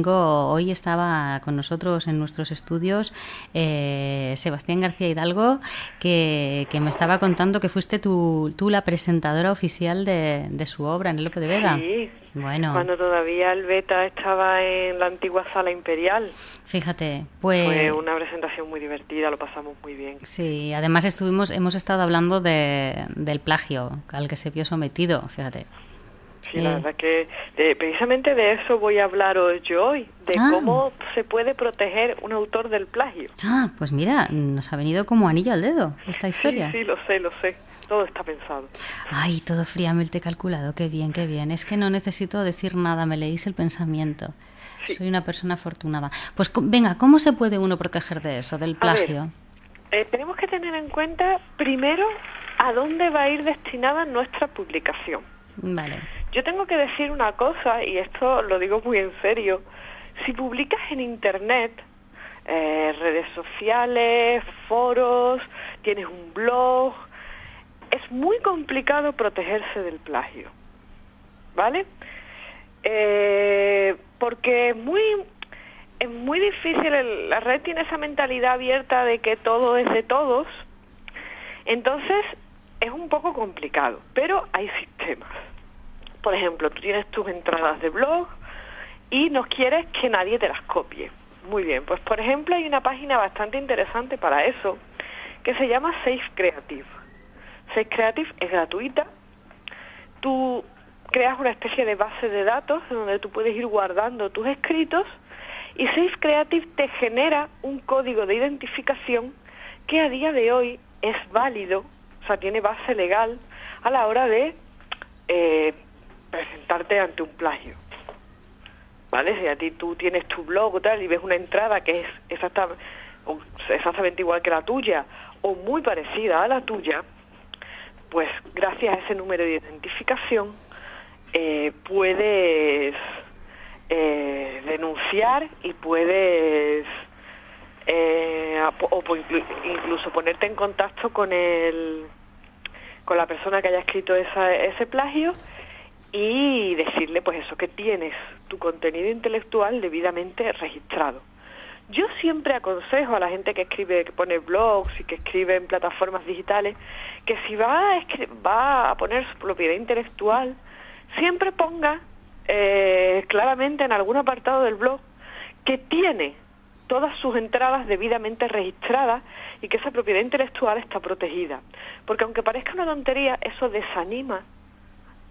hoy estaba con nosotros en nuestros estudios Sebastián García Hidalgo, que me estaba contando que fuiste tú la presentadora oficial de su obra en el Lope de Vega. Sí, bueno, cuando todavía el Beta estaba en la antigua Sala Imperial. Fíjate, pues... Fue una presentación muy divertida, lo pasamos muy bien. Sí, además hemos estado hablando del plagio al que se vio sometido, fíjate. Sí, la verdad que precisamente de eso voy a hablaros yo hoy, de cómo se puede proteger un autor del plagio. Ah, pues mira, nos ha venido como anillo al dedo esta historia. Sí, lo sé. Todo está pensado. Ay, todo fríamente calculado. Qué bien, qué bien. Es que no necesito decir nada, me leéis el pensamiento. Sí. Soy una persona afortunada. Pues venga, ¿cómo se puede uno proteger de eso, del plagio? Tenemos que tener en cuenta, primero, a dónde va a ir destinada nuestra publicación. Vale. Yo tengo que decir una cosa, y esto lo digo muy en serio. Si publicas en Internet, redes sociales, foros, tienes un blog, es muy complicado protegerse del plagio, ¿vale? Porque es muy difícil, la red tiene esa mentalidad abierta de que todo es de todos, entonces es un poco complicado, pero hay sistemas. Por ejemplo, tú tienes tus entradas de blog y no quieres que nadie te las copie. Muy bien, pues por ejemplo hay una página bastante interesante para eso, que se llama Safe Creative. Safe Creative es gratuita. Tú creas una especie de base de datos donde tú puedes ir guardando tus escritos y Safe Creative te genera un código de identificación que a día de hoy es válido, o sea, tiene base legal a la hora de presentarte ante un plagio. ¿Vale? Si a ti tú tienes tu blog o tal y ves una entrada que es exactamente igual que la tuya o muy parecida a la tuya, pues gracias a ese número de identificación puedes denunciar y puedes incluso ponerte en contacto con la persona que haya escrito ese plagio y decirle pues eso, que tienes tu contenido intelectual debidamente registrado. Yo siempre aconsejo a la gente que escribe, que pone blogs y que escribe en plataformas digitales, que si va a poner su propiedad intelectual, siempre ponga claramente en algún apartado del blog que tiene todas sus entradas debidamente registradas y que esa propiedad intelectual está protegida. Porque aunque parezca una tontería, eso desanima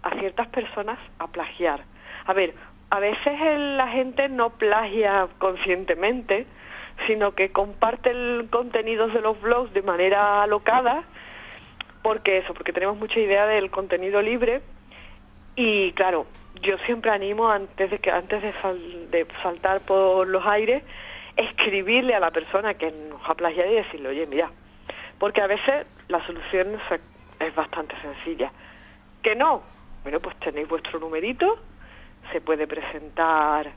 a ciertas personas a plagiar. A ver, a veces la gente no plagia conscientemente, sino que comparte el contenido de los blogs de manera alocada, porque tenemos mucha idea del contenido libre. Y claro, yo siempre animo antes de saltar por los aires, escribirle a la persona que nos ha plagiado y decirle, oye, mira, porque a veces la solución es bastante sencilla. ¿Que no? Bueno, pues tenéis vuestro numerito, se puede presentar,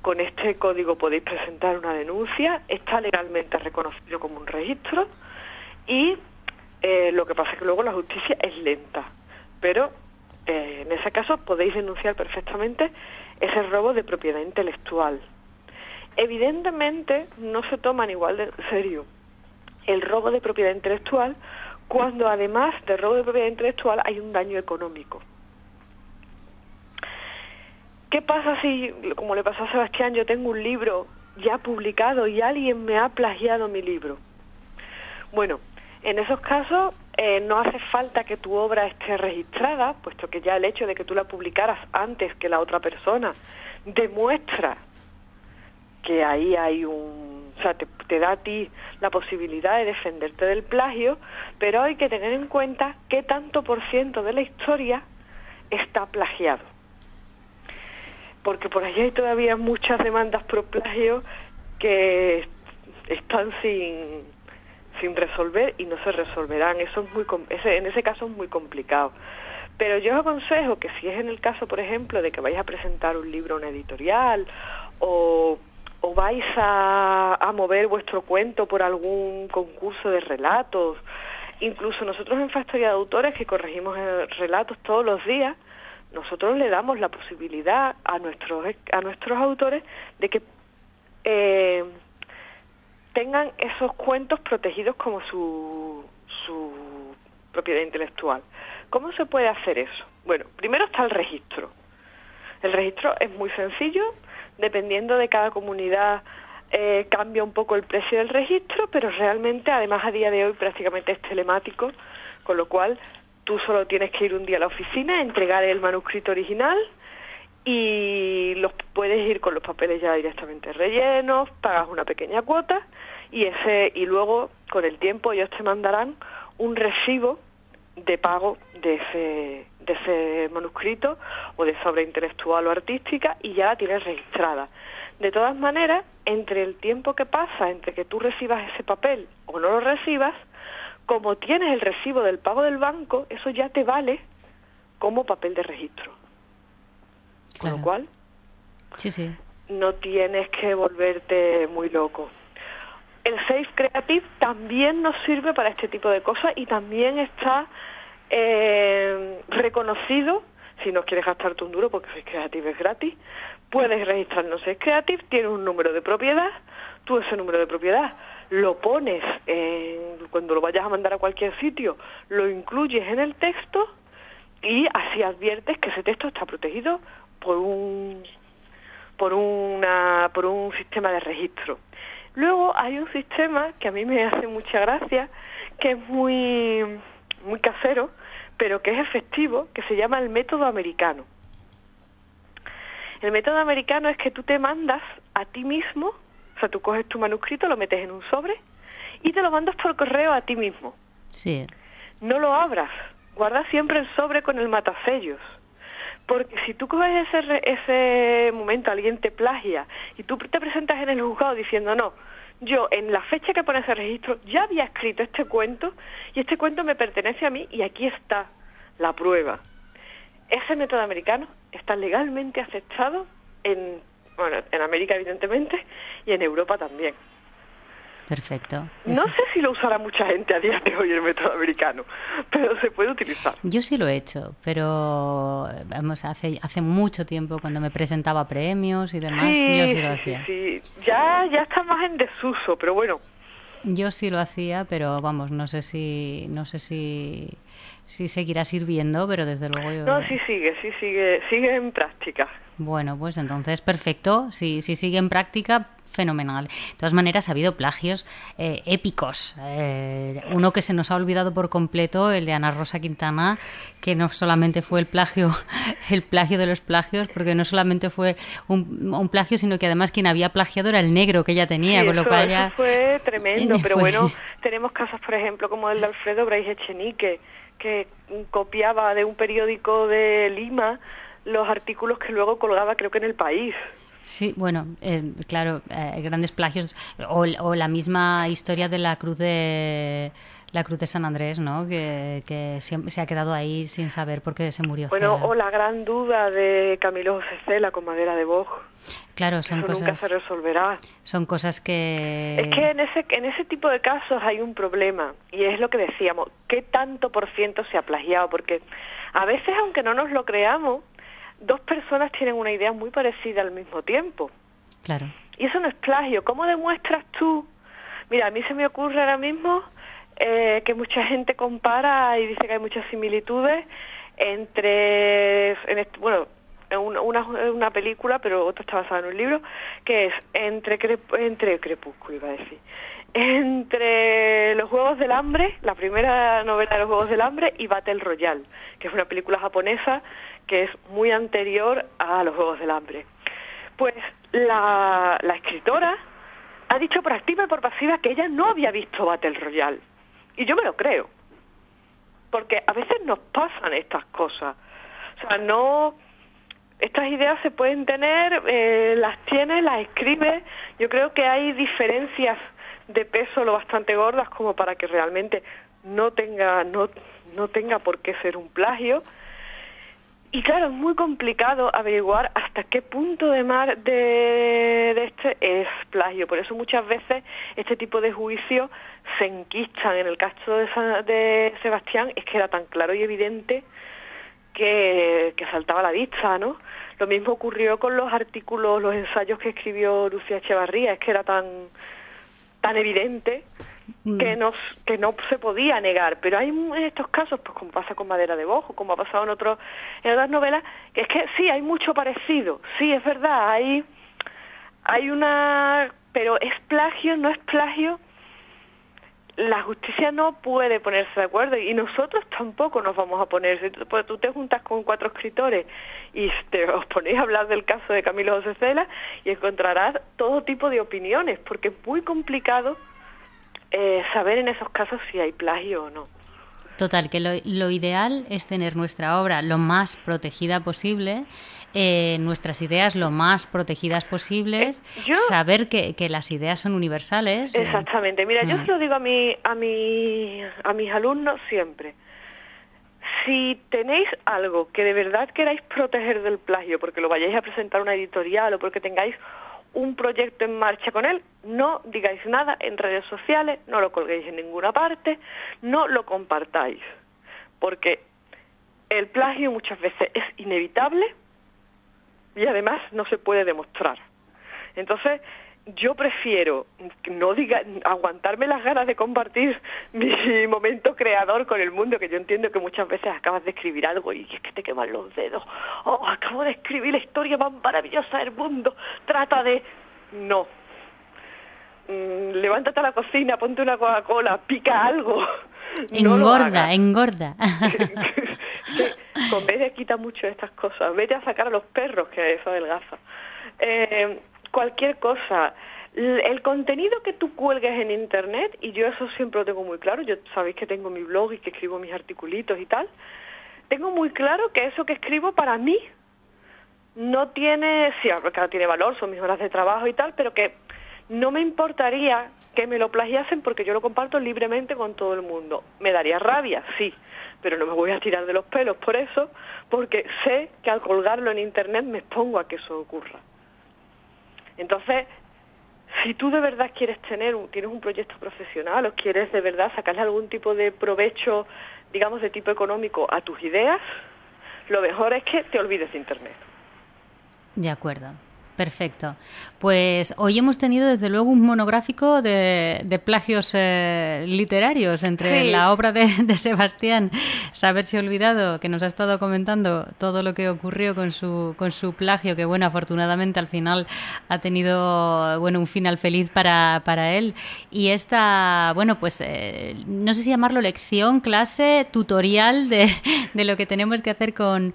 con este código podéis presentar una denuncia, está legalmente reconocido como un registro y lo que pasa es que luego la justicia es lenta, pero en ese caso podéis denunciar perfectamente ese robo de propiedad intelectual. Evidentemente no se toman igual de serio el robo de propiedad intelectual cuando además del robo de propiedad intelectual hay un daño económico. ¿Qué pasa si, como le pasó a Sebastián, yo tengo un libro ya publicado y alguien me ha plagiado mi libro? Bueno, en esos casos no hace falta que tu obra esté registrada, puesto que ya el hecho de que tú la publicaras antes que la otra persona demuestra que ahí hay o sea, te da a ti la posibilidad de defenderte del plagio, pero hay que tener en cuenta qué tanto por ciento de la historia está plagiado. Porque por allí hay todavía muchas demandas por plagio que están sin resolver y no se resolverán. En ese caso es muy complicado. Pero yo os aconsejo que si es en el caso, por ejemplo, de que vais a presentar un libro a una editorial o vais a mover vuestro cuento por algún concurso de relatos, incluso nosotros en Factoría de Autores, que corregimos relatos todos los días, nosotros le damos la posibilidad a nuestros autores de que tengan esos cuentos protegidos como su propiedad intelectual. ¿Cómo se puede hacer eso? Bueno, primero está el registro. El registro es muy sencillo, dependiendo de cada comunidad cambia un poco el precio del registro, pero realmente además a día de hoy prácticamente es telemático, con lo cual Tú solo tienes que ir un día a la oficina, entregar el manuscrito original y puedes ir con los papeles ya directamente rellenos, pagas una pequeña cuota y luego con el tiempo ellos te mandarán un recibo de pago de ese manuscrito o de esa obra intelectual o artística y ya la tienes registrada. De todas maneras, entre el tiempo que pasa, entre que tú recibas ese papel o no lo recibas, como tienes el recibo del pago del banco, eso ya te vale como papel de registro. Con lo cual, sí, no tienes que volverte muy loco. El Safe Creative también nos sirve para este tipo de cosas y también está reconocido. Si no quieres gastarte un duro, porque Safe Creative es gratis, puedes registrarnos Safe Creative, tienes un número de propiedad, tú ese número de propiedad lo pones, cuando lo vayas a mandar a cualquier sitio, lo incluyes en el texto y así adviertes que ese texto está protegido por un sistema de registro. Luego hay un sistema que a mí me hace mucha gracia, que es muy, muy casero, pero que es efectivo, que se llama el método americano. El método americano es que tú te mandas a ti mismo, o sea, tú coges tu manuscrito, lo metes en un sobre y te lo mandas por correo a ti mismo. Sí. No lo abras, guarda siempre el sobre con el matasellos. Porque si tú coges ese momento, alguien te plagia y tú te presentas en el juzgado diciendo no, yo en la fecha que pone ese registro ya había escrito este cuento y este cuento me pertenece a mí y aquí está la prueba. Ese método americano está legalmente aceptado en América evidentemente y en Europa también. Perfecto. No sé si lo usará mucha gente a día de hoy el método americano, pero se puede utilizar. Yo sí lo he hecho, pero vamos, hace mucho tiempo cuando me presentaba a premios y demás, yo sí lo hacía. Sí. Ya está más en desuso, pero bueno. Yo sí lo hacía, pero vamos, no sé si seguirá sirviendo, pero desde luego yo... No, sí sigue en práctica. Bueno, pues entonces perfecto, si sigue en práctica, fenomenal. De todas maneras, ha habido plagios épicos. Uno que se nos ha olvidado por completo, el de Ana Rosa Quintana, que no solamente fue el plagio de los plagios, porque no solamente fue un plagio, sino que además quien había plagiado era el negro que ella tenía, sí, con lo cual ya... Eso fue tremendo, pero bueno, tenemos casos, por ejemplo, como el de Alfredo Brais Echenique, que copiaba de un periódico de Lima los artículos que luego colgaba, creo que en El País. Sí, bueno, claro, grandes plagios, o la misma historia de la cruz de San Andrés, ¿no? Que siempre se ha quedado ahí sin saber por qué se murió. Bueno, o la gran duda de Camilo José Cela con madera de boj. Claro, son eso cosas. Nunca se resolverá. Son cosas que. Es que en ese tipo de casos hay un problema y es lo que decíamos. ¿Qué tanto por ciento se ha plagiado? Porque a veces, aunque no nos lo creamos, dos personas tienen una idea muy parecida al mismo tiempo. Claro. Y eso no es plagio. ¿Cómo demuestras tú? Mira, a mí se me ocurre ahora mismo que mucha gente compara y dice que hay muchas similitudes entre, una película, pero otra está basada en un libro, que es entre Crepúsculo, iba a decir, entre Los Juegos del Hambre, la primera novela de Los Juegos del Hambre, y Battle Royale, que es una película japonesa que es muy anterior a Los Juegos del Hambre. Pues la escritora ha dicho por activa y por pasiva que ella no había visto Battle Royale. Y yo me lo creo. Porque a veces nos pasan estas cosas. O sea, estas ideas se pueden tener, las tienes, las escribes. Yo creo que hay diferencias de peso lo bastante gordas como para que realmente no tenga por qué ser un plagio. Y claro, es muy complicado averiguar hasta qué punto de este es plagio. Por eso muchas veces este tipo de juicios se enquistan. En el caso de Sebastián es que era tan claro y evidente que saltaba a la vista, ¿no? Lo mismo ocurrió con los artículos, los ensayos que escribió Lucía Echevarría, es que era tan evidente que no se podía negar. Pero hay en estos casos, pues como pasa con Madera de Boj, como ha pasado en otras novelas, que es que sí, hay mucho parecido, sí, es verdad, hay una... pero ¿es plagio, no es plagio? la justicia no puede ponerse de acuerdo y nosotros tampoco nos vamos a poner. Si tú te juntas con 4 escritores y os ponéis a hablar del caso de Camilo José Cela y encontrarás todo tipo de opiniones, porque es muy complicado saber en esos casos si hay plagio o no. Total, que lo ideal es tener nuestra obra lo más protegida posible, nuestras ideas lo más protegidas posibles, saber que las ideas son universales. Exactamente. Mira, yo se lo digo a mis alumnos siempre. Si tenéis algo que de verdad queráis proteger del plagio, porque lo vayáis a presentar a una editorial o porque tengáis un proyecto en marcha con él, no digáis nada en redes sociales, no lo colguéis en ninguna parte, no lo compartáis, porque el plagio muchas veces es inevitable y además no se puede demostrar. Entonces, yo prefiero aguantarme las ganas de compartir mi momento creador con el mundo, que yo entiendo que muchas veces acabas de escribir algo y es que te queman los dedos. Oh, acabo de escribir la historia más maravillosa del mundo. Trata de... No. Levántate a la cocina, ponte una Coca-Cola, pica algo. Engorda. Comedia quita mucho de estas cosas. Vete a sacar a los perros, que eso adelgaza. Cualquier cosa, el contenido que tú cuelgues en internet, y yo eso siempre lo tengo muy claro, yo sabéis que tengo mi blog y que escribo mis articulitos y tal, tengo muy claro que eso que escribo para mí no tiene, sí, claro, tiene valor, son mis horas de trabajo y tal, pero que no me importaría que me lo plagiasen porque yo lo comparto libremente con todo el mundo. Me daría rabia, sí, pero no me voy a tirar de los pelos por eso, porque sé que al colgarlo en internet me expongo a que eso ocurra. Entonces, si tú de verdad tienes un proyecto profesional o quieres de verdad sacarle algún tipo de provecho, digamos, de tipo económico a tus ideas, lo mejor es que te olvides de internet. De acuerdo. Perfecto. Pues hoy hemos tenido desde luego un monográfico de plagios literarios entre la obra de Sebastián Saberse Olvidado, que nos ha estado comentando todo lo que ocurrió con su plagio, que bueno, afortunadamente al final ha tenido un final feliz para él, y esta, pues no sé si llamarlo lección, clase, tutorial de lo que tenemos que hacer con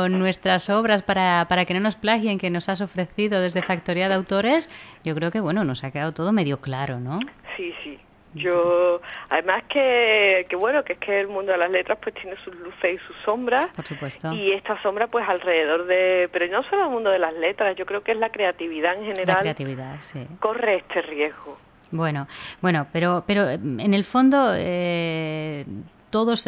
nuestras obras para que no nos plagien, que nos has ofrecido desde Factoría de Autores. Yo creo que nos ha quedado todo medio claro, ¿no? Sí. Yo, además que es que el mundo de las letras pues tiene sus luces y sus sombras. Por supuesto. Y esta sombra pues alrededor pero no solo el mundo de las letras, yo creo que es la creatividad en general. La creatividad, sí. Corre este riesgo. Bueno, pero en el fondo todos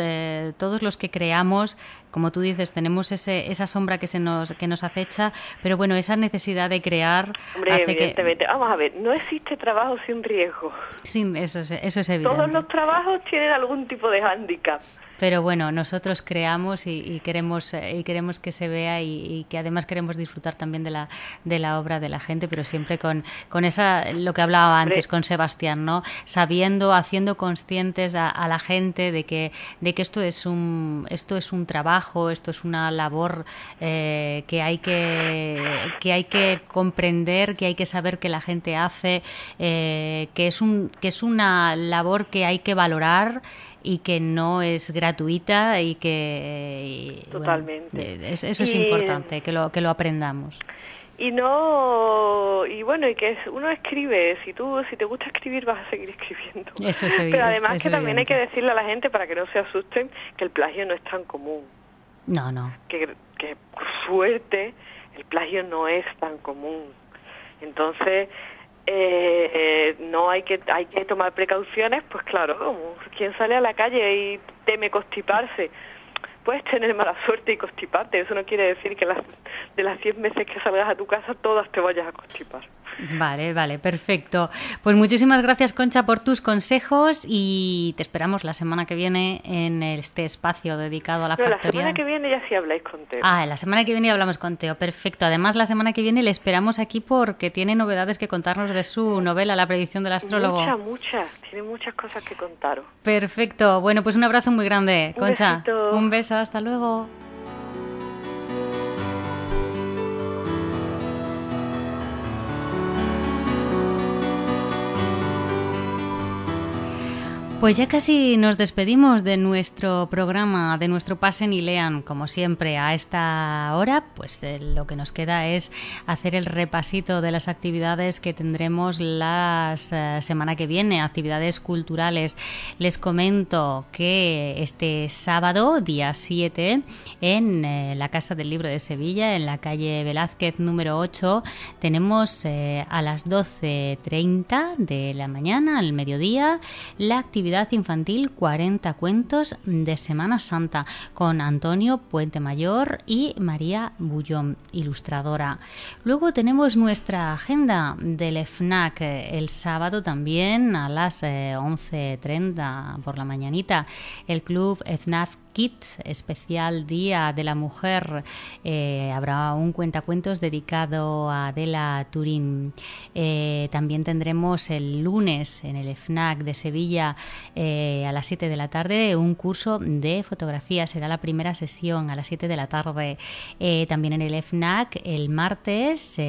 los que creamos, como tú dices, tenemos esa sombra que nos acecha, pero esa necesidad de crear. Hombre, hace evidentemente. Vamos a ver, no existe trabajo sin riesgo. Sí, eso es evidente. Todos los trabajos tienen algún tipo de hándicap. Pero nosotros creamos y queremos que se vea y que además queremos disfrutar también de la obra de la gente, pero siempre con esa, lo que hablaba antes con Sebastián, ¿no? Sabiendo, haciendo conscientes a la gente de que esto es un trabajo, esto es una labor que hay que comprender, que hay que saber que la gente hace, que es una labor que hay que valorar y que no es gratuita y que totalmente eso es importante que lo aprendamos. Y que uno escribe, si te gusta escribir vas a seguir escribiendo. Eso es evidente. Pero además que también hay que decirle a la gente, para que no se asusten, que el plagio no es tan común. No. Que por suerte el plagio no es tan común. Entonces hay que tomar precauciones, pues claro, como quien sale a la calle y teme constiparse, puedes tener mala suerte y constiparte. Eso no quiere decir que de las 10 veces que salgas a tu casa todas te vayas a constipar. Vale, perfecto. Pues muchísimas gracias, Concha, por tus consejos y te esperamos la semana que viene en este espacio dedicado a la factoría. La semana que viene ya sí habláis con Teo. La semana que viene hablamos con Teo, perfecto. Además, la semana que viene le esperamos aquí porque tiene novedades que contarnos de su novela, La predicción del astrólogo. Muchas. Tiene muchas cosas que contaros. Perfecto. Bueno, pues un abrazo muy grande, Concha. Un beso, hasta luego. Pues ya casi nos despedimos de nuestro programa, de nuestro Pasen y Lean. Como siempre, a esta hora, pues lo que nos queda es hacer el repasito de las actividades que tendremos la semana que viene, actividades culturales. Les comento que este sábado, día 7, en la Casa del Libro de Sevilla, en la calle Velázquez número 8, tenemos a las 12:30 de la mañana, al mediodía, la actividad infantil 40 cuentos de Semana Santa con Antonio Puente Mayor y María Bullón, ilustradora. Luego tenemos nuestra agenda del FNAC el sábado también a las 11:30 por la mañanita. El club FNAC Kids, especial Día de la Mujer. Habrá un cuentacuentos dedicado a Adela Turín. También tendremos el lunes en el FNAC de Sevilla a las 7 de la tarde un curso de fotografía. Será la primera sesión a las 7 de la tarde. También en el FNAC el martes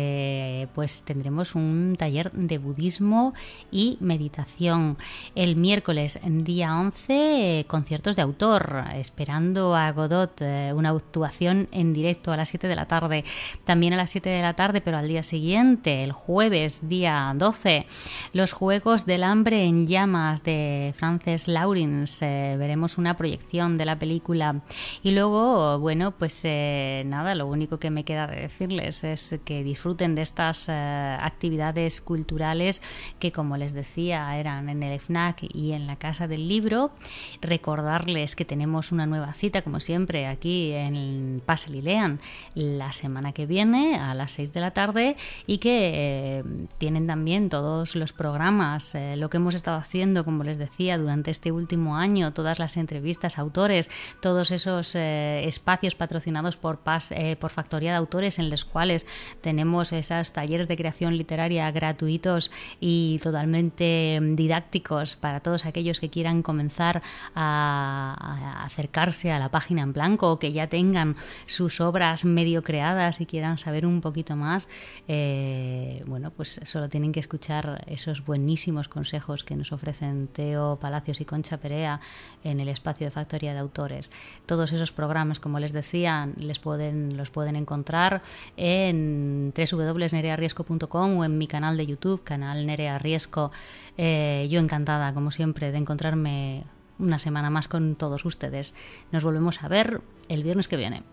pues tendremos un taller de budismo y meditación. El miércoles, día 11, conciertos de autor. Esperando a Godot, una actuación en directo a las 7 de la tarde. También a las 7 de la tarde, pero al día siguiente, el jueves, día 12, los Juegos del Hambre en Llamas de Frances Lawrence. Veremos una proyección de la película. Y luego, bueno, pues nada, lo único que me queda de decirles es que disfruten de estas actividades culturales que, como les decía, eran en el FNAC y en la Casa del Libro. Recordarles que tenemos una nueva cita, como siempre, aquí en Pasen y Lean la semana que viene a las 6 de la tarde y que tienen también todos los programas, lo que hemos estado haciendo, como les decía, durante este último año, todas las entrevistas a autores, todos esos espacios patrocinados por Factoría de Autores, en los cuales tenemos esos talleres de creación literaria gratuitos y totalmente didácticos para todos aquellos que quieran comenzar a acercarse a la página en blanco o que ya tengan sus obras medio creadas y quieran saber un poquito más. Bueno, pues solo tienen que escuchar esos buenísimos consejos que nos ofrecen Teo Palacios y Concha Perea en el espacio de Factoría de Autores. Todos esos programas, como les decía, los pueden encontrar en www.nereariesco.com o en mi canal de YouTube, canal Nerea Riesco. Yo encantada, como siempre, de encontrarme una semana más con todos ustedes. Nos volvemos a ver el viernes que viene.